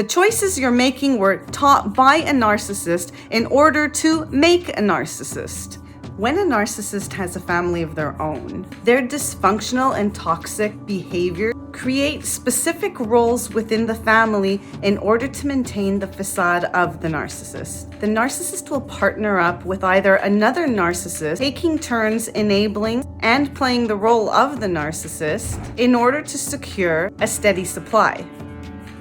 The choices you're making were taught by a narcissist in order to make a narcissist. When a narcissist has a family of their own, their dysfunctional and toxic behavior create specific roles within the family in order to maintain the facade of the narcissist. The narcissist will partner up with either another narcissist, taking turns enabling and playing the role of the narcissist in order to secure a steady supply.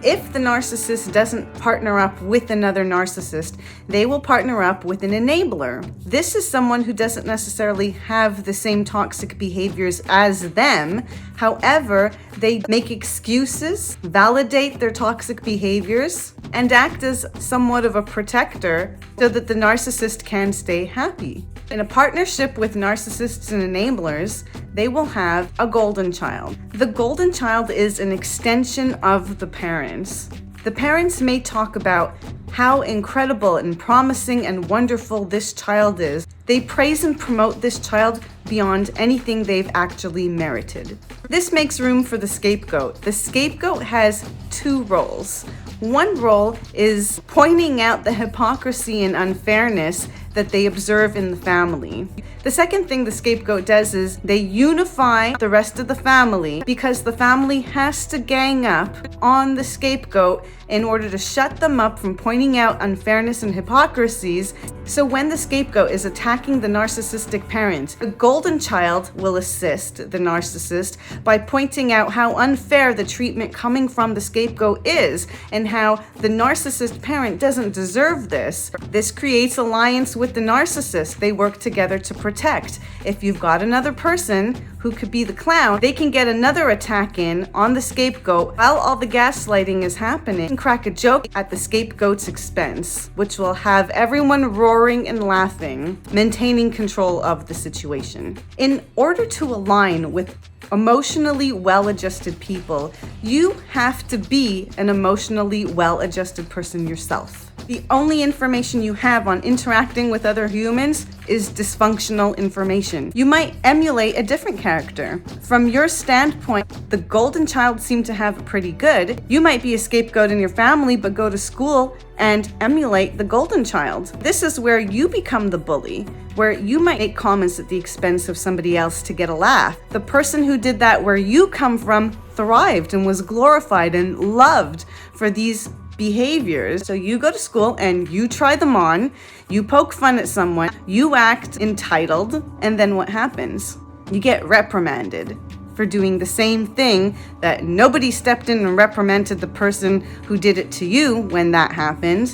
If the narcissist doesn't partner up with another narcissist, they will partner up with an enabler. This is someone who doesn't necessarily have the same toxic behaviors as them. However, they make excuses, validate their toxic behaviors, and act as somewhat of a protector so that the narcissist can stay happy. In a partnership with narcissists and enablers, they will have a golden child. The golden child is an extension of the parents. The parents may talk about how incredible and promising and wonderful this child is. They praise and promote this child beyond anything they've actually merited. This makes room for the scapegoat. The scapegoat has two roles. One role is pointing out the hypocrisy and unfairness that they observe in the family. The second thing the scapegoat does is they unify the rest of the family because the family has to gang up on the scapegoat in order to shut them up from pointing out unfairness and hypocrisies. So when the scapegoat is attacking the narcissistic parent, the golden child will assist the narcissist by pointing out how unfair the treatment coming from the scapegoat is and how the narcissist parent doesn't deserve this. This creates alliance with the narcissist. They work together to protect. If you've got another person who could be the clown, they can get another attack in on the scapegoat while all the gaslighting is happening and crack a joke at the scapegoat's expense, which will have everyone roaring and laughing, maintaining control of the situation. In order to align with emotionally well-adjusted people, you have to be an emotionally well-adjusted person yourself. The only information you have on interacting with other humans is dysfunctional information. You might emulate a different character. From your standpoint, the golden child seemed to have it pretty good. You might be a scapegoat in your family, but go to school and emulate the golden child. This is where you become the bully, where you might make comments at the expense of somebody else to get a laugh. The person who did that where you come from thrived and was glorified and loved for these behaviors. So you go to school and you try them on, you poke fun at someone, you act entitled, and then what happens? You get reprimanded for doing the same thing that nobody stepped in and reprimanded the person who did it to you when that happened.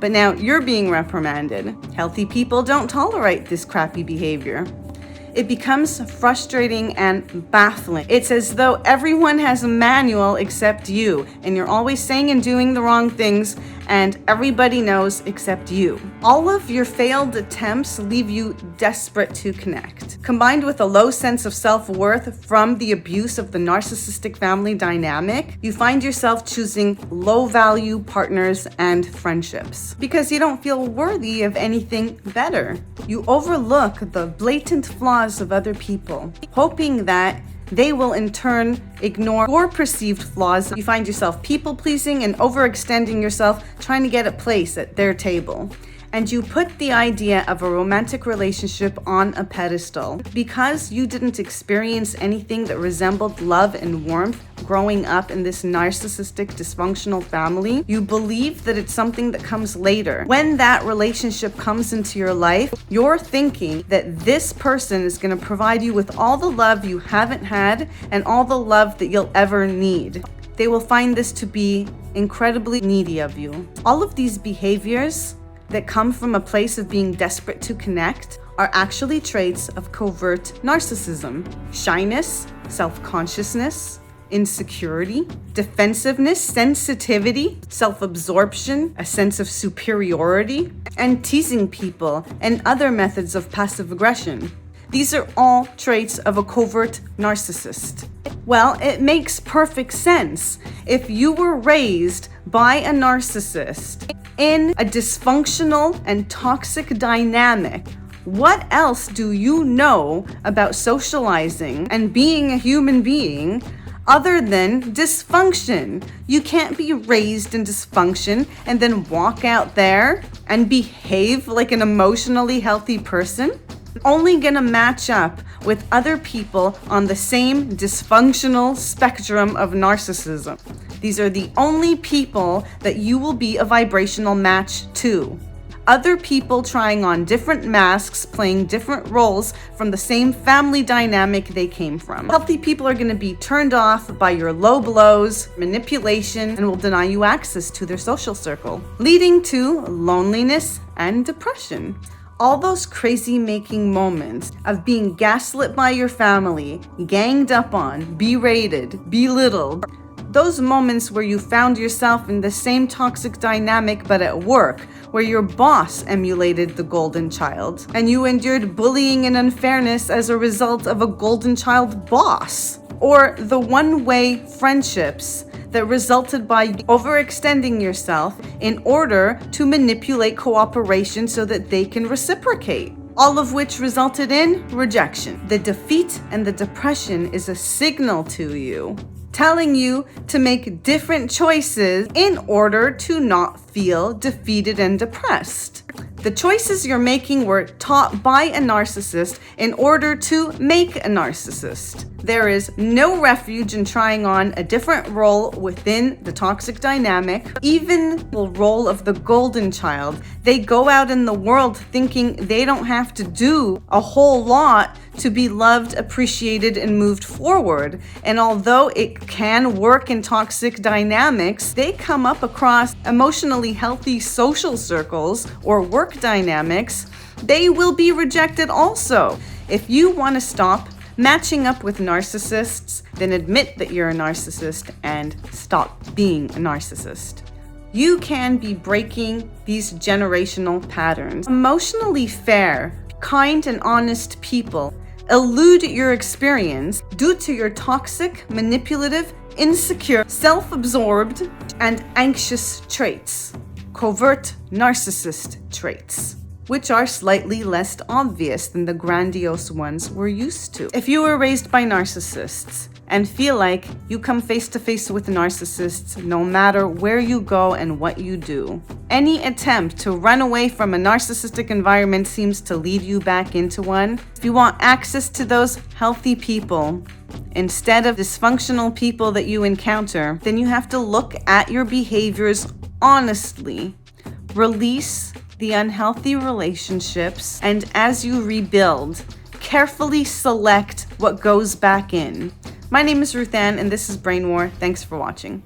But now you're being reprimanded. Healthy people don't tolerate this crappy behavior. It becomes frustrating and baffling. It's as though everyone has a manual except you, and you're always saying and doing the wrong things, and everybody knows except you. All of your failed attempts leave you desperate to connect. Combined with a low sense of self-worth from the abuse of the narcissistic family dynamic, you find yourself choosing low-value partners and friendships because you don't feel worthy of anything better. You overlook the blatant flaws of other people, hoping that they will in turn ignore your perceived flaws. You find yourself people-pleasing and overextending yourself, trying to get a place at their table. And you put the idea of a romantic relationship on a pedestal. Because you didn't experience anything that resembled love and warmth growing up in this narcissistic, dysfunctional family, you believe that it's something that comes later. When that relationship comes into your life, you're thinking that this person is going to provide you with all the love you haven't had and all the love that you'll ever need. They will find this to be incredibly needy of you. All of these behaviors that come from a place of being desperate to connect are actually traits of covert narcissism. Shyness, self-consciousness, insecurity, defensiveness, sensitivity, self-absorption, a sense of superiority, and teasing people, and other methods of passive aggression. These are all traits of a covert narcissist. Well, it makes perfect sense. If you were raised by a narcissist in a dysfunctional and toxic dynamic, what else do you know about socializing and being a human being other than dysfunction. You can't be raised in dysfunction and then walk out there and behave like an emotionally healthy person. Only gonna match up with other people on the same dysfunctional spectrum of narcissism. These are the only people that you will be a vibrational match to. Other people trying on different masks, playing different roles from the same family dynamic they came from. Healthy people are going to be turned off by your low blows, manipulation, and will deny you access to their social circle, leading to loneliness and depression. All those crazy making moments of being gaslit by your family, ganged up on, berated, belittled, those moments where you found yourself in the same toxic dynamic but at work, where your boss emulated the golden child, and you endured bullying and unfairness as a result of a golden child boss. Or the one-way friendships that resulted by overextending yourself in order to manipulate cooperation so that they can reciprocate. All of which resulted in rejection. The defeat and the depression is a signal to you, telling you to make different choices in order to not feel defeated and depressed. The choices you're making were taught by a narcissist in order to make a narcissist. There is no refuge in trying on a different role within the toxic dynamic. Even the role of the golden child, they go out in the world thinking they don't have to do a whole lot to be loved, appreciated, and moved forward. And although it can work in toxic dynamics, they come up across emotionally healthy social circles or work dynamics, they will be rejected also. If you want to stop matching up with narcissists, then admit that you're a narcissist and stop being a narcissist. You can be breaking these generational patterns. Emotionally fair, kind, and honest people elude your experience due to your toxic, manipulative, insecure, self-absorbed, and anxious traits, covert narcissist traits, which are slightly less obvious than the grandiose ones we're used to. If you were raised by narcissists and feel like you come face to face with narcissists no matter where you go and what you do, any attempt to run away from a narcissistic environment seems to lead you back into one. If you want access to those healthy people instead of dysfunctional people that you encounter, then you have to look at your behaviors honestly, release the unhealthy relationships, and as you rebuild, carefully select what goes back in. My name is Ruth Ann, and this is Brain War. Thanks for watching.